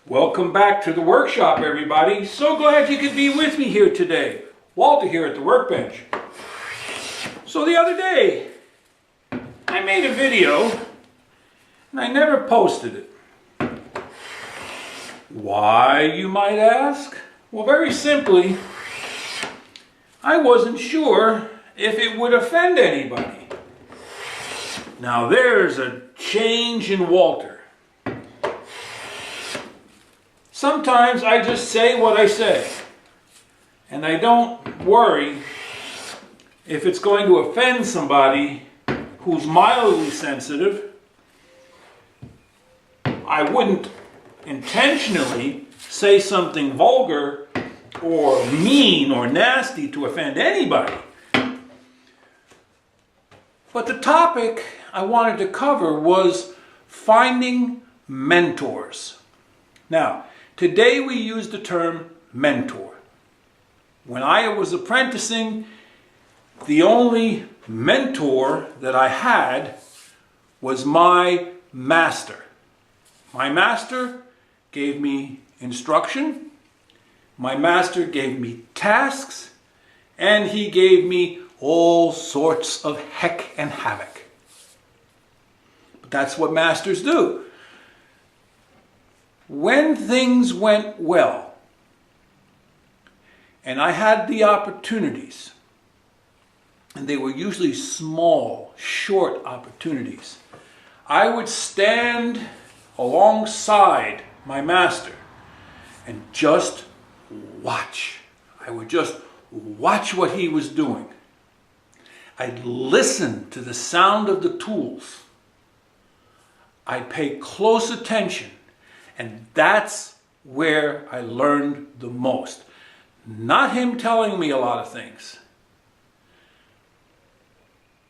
Welcome back to the workshop, everybody. So glad you could be with me here today. Walter here at the workbench. So the other day, I made a video and I never posted it. Why, you might ask? Well, very simply, I wasn't sure if it would offend anybody. Now there's a change in Walter. Sometimes I just say what I say, and I don't worry if it's going to offend somebody who's mildly sensitive. I wouldn't intentionally say something vulgar or mean or nasty to offend anybody. But the topic I wanted to cover was finding mentors. Now, today we use the term mentor. When I was apprenticing, the only mentor that I had was my master. My master gave me instruction, my master gave me tasks, and he gave me all sorts of heck and havoc. But that's what masters do. When things went well, and I had the opportunities, and they were usually small, short opportunities, I would stand alongside my master and just watch. I would just watch what he was doing. I'd listen to the sound of the tools. I'd pay close attention. And that's where I learned the most. Not him telling me a lot of things.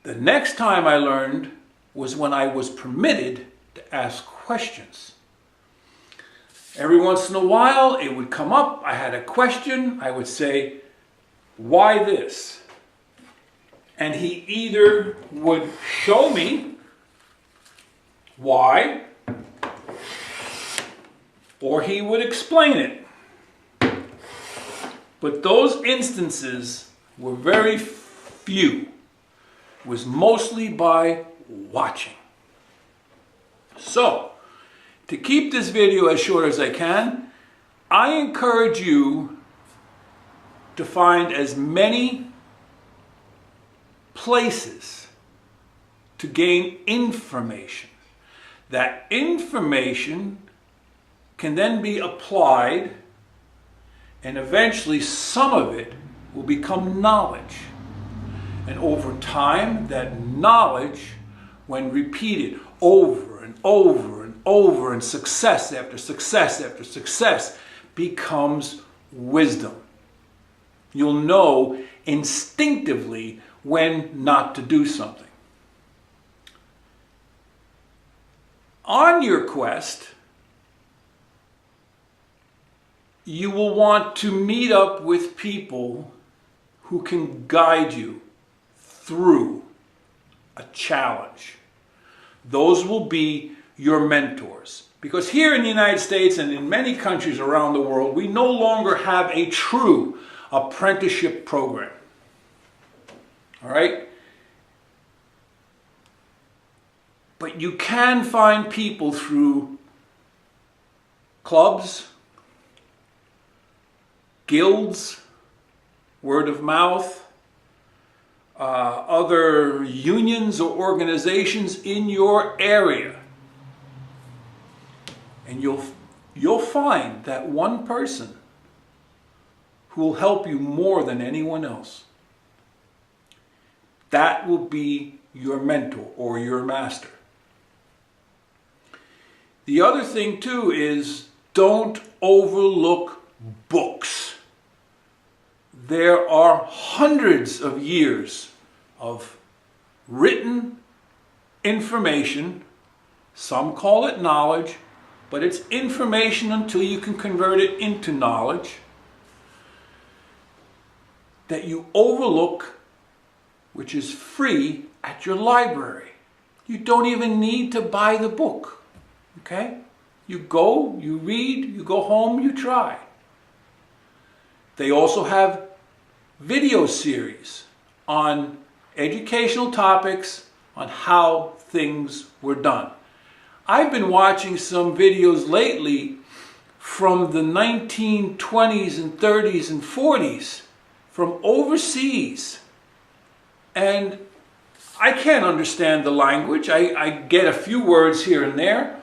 The next time I learned was when I was permitted to ask questions. Every once in a while it would come up, I had a question, I would say, why this? And he either would show me why, or he would explain it. But those instances were very few. It was mostly by watching. So, to keep this video as short as I can, I encourage you to find as many places to gain information. That information can then be applied, and eventually some of it will become knowledge. And over time, that knowledge, when repeated over and over and over, and success after success after success, becomes wisdom. You'll know instinctively when not to do something. On your quest, you will want to meet up with people who can guide you through a challenge. Those will be your mentors. Because here in the United States and in many countries around the world, we no longer have a true apprenticeship program. All right? But you can find people through clubs, guilds, word of mouth, other unions or organizations in your area. And you'll find that one person who will help you more than anyone else. That will be your mentor or your master. The other thing too is don't overlook books. There are hundreds of years of written information. Some call it knowledge, but it's information until you can convert it into knowledge that you overlook, which is free at your library. You don't even need to buy the book, okay? You go, you read, you go home, you try. They also have video series on educational topics on how things were done. I've been watching some videos lately from the 1920s and 30s and 40s from overseas. And I can't understand the language. I get a few words here and there.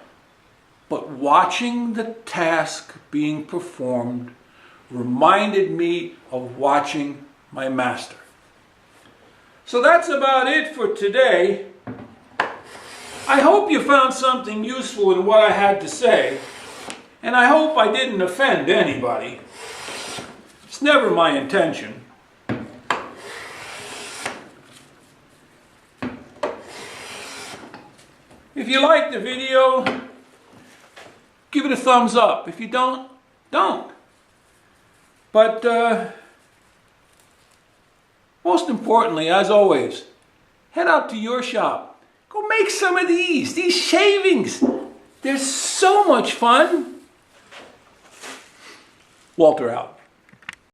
But watching the task being performed reminded me of watching my master. So that's about it for today. I hope you found something useful in what I had to say, and I hope I didn't offend anybody. It's never my intention. If you like the video, give it a thumbs up. If you don't, don't. But most importantly, as always, head out to your shop. Go make some of these shavings. They're so much fun. Walter out.